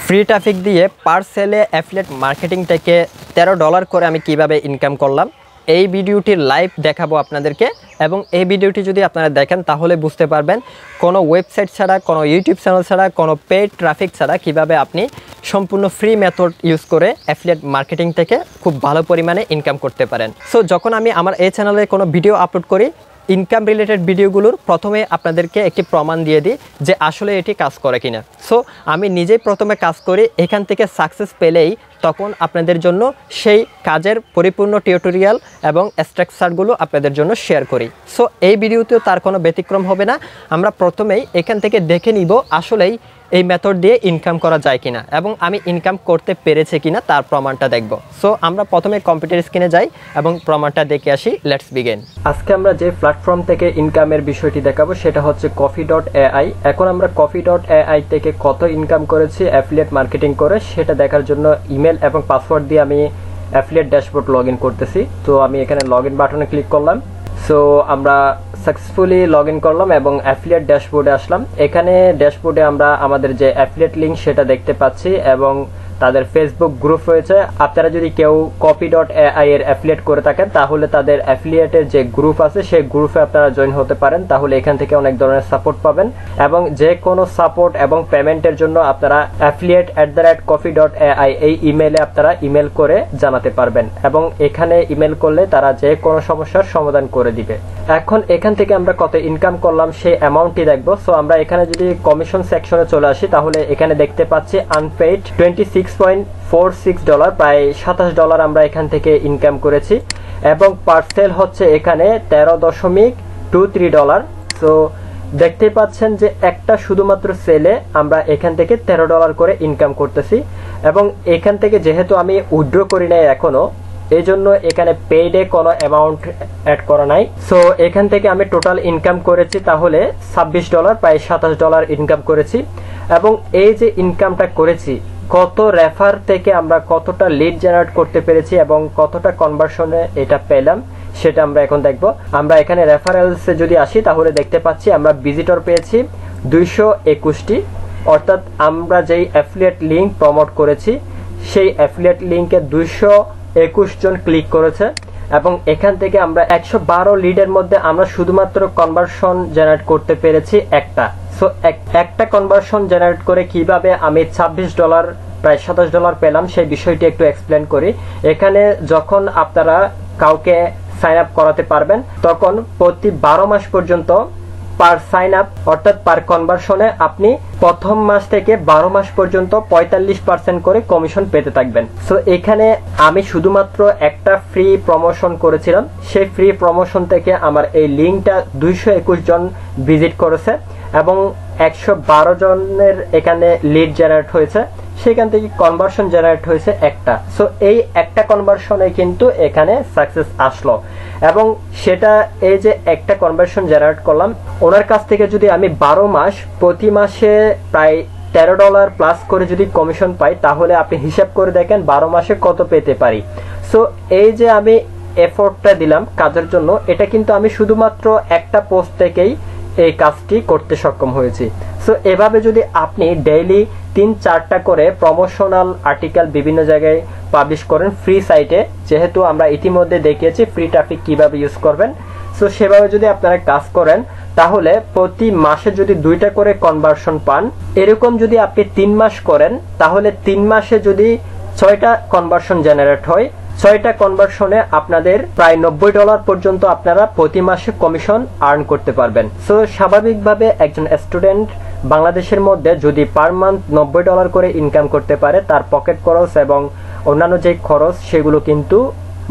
Free traffic দিয়ে পার সেলে affiliate marketing থেকে $13 করে আমি কিভাবে ইনকাম করলাম এই ভিডিওটির লাইভ দেখাবো আপনাদেরকে। এবং এই ভিডিওটি যদি আপনারা দেখেন তাহলে বুঝতে পারবেন কোনো ওয়েবসাইট ছাড়া, কোনো ইউটিউব চ্যানেল ছাড়া, কোনো পেইড ট্রাফিক ছাড়া কিভাবে আপনি সম্পূর্ণ ফ্রি মেথড ইউজ করে অ্যাফিলিয়েট মার্কেটিং থেকে খুব ভালো পরিমাণে ইনকাম করতে পারেন। সো যখন আমি আমার এই চ্যানেলে কোনো ভিডিও আপলোড করি, ইনকাম রিলেটেড ভিডিওগুলোর প্রথমে আপনাদেরকে একটি প্রমাণ দিয়ে দিই যে আসলে এটি কাজ করে কিনা। সো আমি নিজেই প্রথমে কাজ করি, এখান থেকে সাকসেস পেলেই তখন আপনাদের জন্য সেই কাজের পরিপূর্ণ টিউটোরিয়াল এবং স্ট্রাকচারগুলো আপনাদের জন্য শেয়ার করি। সো এই ভিডিওতেও তার কোনো ব্যতিক্রম হবে না। আমরা প্রথমেই এখান থেকে দেখে নিব আসলেই এই মেথড দিয়ে ইনকাম করা যায় কিনা এবং আমি ইনকাম করতে পেরেছি কিনা তার প্রমাণটা দেখব। সো আমরা প্রথমে কম্পিউটার স্ক্রিনে যাই এবং প্রমাণটা দেখে আসি। Let's begin. আজকে আমরা যে প্ল্যাটফর্ম থেকে ইনকামের বিষয়টি দেখাবো সেটা হচ্ছে coffee.ai। এখন আমরা coffee.ai থেকে কত ইনকাম করেছি অ্যাফিলিয়েট মার্কেটিং করে সেটা দেখার জন্য ইমেল এবং পাসওয়ার্ড দিয়ে আমি অ্যাফিলিয়েট ড্যাশবোর্ড লগ ইন করতেছি। তো আমি এখানে লগ ইন বাটনে ক্লিক করলাম। সো আমরা সাকসেসফুলি লগ ইন করলাম এবং অ্যাফিলিয়েট ড্যাশবোর্ডে আসলাম। এখানে ড্যাশবোর্ডে আমরা আমাদের যে অ্যাফিলিয়েট লিঙ্ক সেটা দেখতে পাচ্ছি এবং তাদের ফেসবুক গ্রুপ রয়েছে। আপনারা যদি কেউ coffee.ai এর অ্যাফিলিয়েট করে থাকেন তাহলে তাদের অ্যাফিলিয়েটের যে গ্রুপ আছে সেই গ্রুপে আপনারা জয়েন হতে পারেন, তাহলে এখান থেকে অনেক ধরনের সাপোর্ট পাবেন এবং যে কোনো সাপোর্ট এবং পেমেন্টের জন্য আপনারা affiliate@coffee.ai এই ইমেলে আপনারা ইমেল করে জানাতে পারবেন এবং এখানে ইমেল করলে তারা যে কোনো সমস্যার সমাধান করে দিবে। এখন এখান থেকে আমরা কত ইনকাম করলাম সেই অ্যামাউন্টটি দেখবো। সো আমরা এখানে যদি কমিশন সেকশনে চলে আসি তাহলে এখানে দেখতে পাচ্ছি আনপেইড $26.46, প্রায় $27 আমরা এখান থেকে ইনকাম করেছি এবং পার্সেল হচ্ছে এখানে $13.23। সো দেখতে পাচ্ছেন যে একটা শুধুমাত্র সেলে আমরা এখান থেকে $13 করে ইনকাম করতেছি এবং এখান থেকে যেহেতু আমি উইথড্র করি নাই এখনো, এই জন্য এখানে পেইডে কোনো অ্যামাউন্ট অ্যাড করা নাই। সো এখান থেকে আমি টোটাল ইনকাম করেছি তাহলে $26, প্রায় $27 ইনকাম করেছি এবং এই যে ইনকামটা করেছি কত রেফার থেকে আমরা কতটা লিড জেনারেট করতে পেরেছি এবং কতটা কনভার্সনে এটা পেলাম সেটা আমরা এখন দেখব। আমরা এখানে রেফারেলসে যদি আসি তাহলে দেখতে পাচ্ছি আমরা ভিজিটর পেয়েছি 221টি, অর্থাৎ আমরা যেই অ্যাফিলিয়েট লিঙ্ক প্রমোট করেছি সেই অ্যাফিলিয়েট লিঙ্কে 221 জন ক্লিক করেছে এবং এখান থেকে আমরা 112 লিডের মধ্যে আমরা শুধুমাত্র কনভার্সন জেনারেট করতে পেরেছি একটা। সো একটা কনভার্সন জেনারেট করে কিভাবে আমি $26 প্রায় $27 পেলাম সেই বিষয়টি একটু এক্সপ্লেন করি। এখানে যখন আপনারা কাউকে সাইন আপ করাতে পারবেন তখন প্রতি 12 মাস পর্যন্ত পার সাইন আপ অর্থাৎ পার কনভার্সনে আপনি প্রথম মাস থেকে 12 মাস পর্যন্ত 45% করে কমিশন পেতে থাকবেন। সো এখানে আমি শুধুমাত্র একটা ফ্রি প্রমোশন করেছিলাম, সেই ফ্রি প্রমোশন থেকে আমার এই লিঙ্কটা 221 জন ভিজিট করেছে এবং 112 জনের এখানে লিড জেনারেট হয়েছে, সেখান থেকে কনভার্সন জেনারেট হয়েছে একটা। সো এই একটা কনভার্সনে কিন্তু এখানে সাকসেস আসলো এবং সেটা এই যে একটা কনভার্সন জেনারেট করলাম ওনার কাছ থেকে যদি আমি 12 মাস প্রতি মাসে প্রায় $13 প্লাস করে যদি কমিশন পাই তাহলে আপনি হিসাব করে দেখেন 12 মাসে কত পেতে পারি। সো এই যে আমি এফোর্টটা দিলাম কাজের জন্য, এটা কিন্তু আমি শুধুমাত্র একটা পোস্ট থেকেই এই কাজটি করতে সক্ষম হয়েছি। সো এভাবে যদি আপনি ডেইলি 3-4টা করে প্রমোশনাল আর্টিকেল বিভিন্ন জায়গায় পাবলিশ করেন ফ্রি সাইটে, যেহেতু আমরা ইতিমধ্যে দেখিয়েছি ফ্রি ট্রাফিক কিভাবে ইউজ করবেন, সো সেভাবে যদি আপনারা কাজ করেন তাহলে প্রতি মাসে যদি 2টা করে কনভার্সন পান, এরকম যদি আপনি 3 মাস করেন তাহলে 3 মাসে যদি 6টা কনভার্সন জেনারেট হয়, 6টা কনভার্সনে আপনাদের প্রায় $90 পর্যন্ত আপনারা প্রতি মাসে কমিশন আর্ন করতে পারবেন। সো স্বাভাবিকভাবে একজন স্টুডেন্ট বাংলাদেশের মধ্যে যদি পার মান্থ $90 করে ইনকাম করতে পারে, তার পকেট খরচ এবং অন্যান্য যে খরচ সেগুলো কিন্তু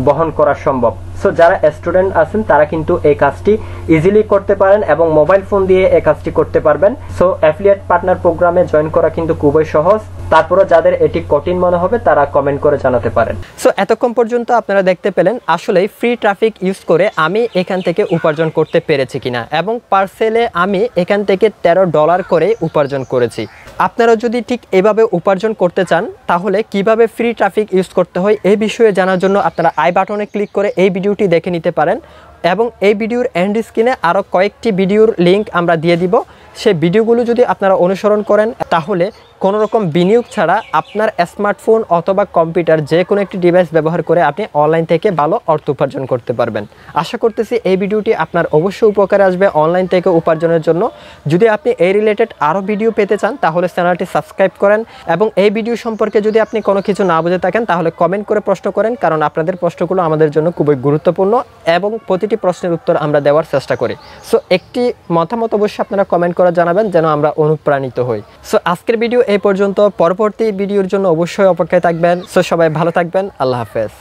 বহন করা সম্ভব। সো যারা স্টুডেন্ট আছেন তারা কিন্তু এই কাজটি ইজিলি করতে পারেন এবং মোবাইল ফোন দিয়ে এই কাজটি করতে পারবেন। সো অ্যাফিলিয়েট পার্টনার প্রোগ্রামে জয়েন করা কিন্তু খুবই সহজ। তারপরে যাদের এটি কঠিন মনে হবে তারা কমেন্ট করে জানাতে পারেন। সো এতক্ষণ পর্যন্ত আপনারা দেখতে পেলেন আসলে ফ্রি ট্রাফিক ইউজ করে আমি এখান থেকে উপার্জন করতে পেরেছি কিনা এবং পার্সেলে আমি এখান থেকে $13 করে উপার্জন করেছি। আপনারা যদি ঠিক এভাবে উপার্জন করতে চান তাহলে কিভাবে ফ্রি ট্রাফিক ইউজ করতে হয় এই বিষয়ে জানার জন্য আপনারা আই বাটনে ক্লিক করে এই ভিডিওটি দেখে নিতে পারেন এবং এই ভিডিওর এন্ড স্ক্রিনে আরও কয়েকটি ভিডিওর লিঙ্ক আমরা দিয়ে দিব। সেই ভিডিওগুলো যদি আপনারা অনুসরণ করেন তাহলে কোনো রকম বিনিয়োগ ছাড়া আপনার স্মার্টফোন অথবা কম্পিউটার যে কোনো একটি ডিভাইস ব্যবহার করে আপনি অনলাইন থেকে ভালো অর্থ উপার্জন করতে পারবেন। আশা করতেছি এই ভিডিওটি আপনার অবশ্যই উপকারে আসবে অনলাইন থেকে উপার্জনের জন্য। যদি আপনি এই রিলেটেড আরও ভিডিও পেতে চান তাহলে চ্যানেলটি সাবস্ক্রাইব করেন এবং এই ভিডিও সম্পর্কে যদি আপনি কোনো কিছু না বুঝে থাকেন তাহলে কমেন্ট করে প্রশ্ন করেন, কারণ আপনাদের প্রশ্নগুলো আমাদের জন্য খুবই গুরুত্বপূর্ণ এবং প্রতিটি প্রশ্নের উত্তর আমরা দেওয়ার চেষ্টা করি। সো একটি মতামত অবশ্যই আপনারা কমেন্ট করে জানাবেন যেন আমরা অনুপ্রাণিত হই। সো আজকের ভিডিও এই পর্যন্ত, পরবর্তী ভিডিওর জন্য অবশ্যই অপেক্ষায় থাকবেন। সো সবাই ভালো থাকবেন, আল্লাহ হাফেজ।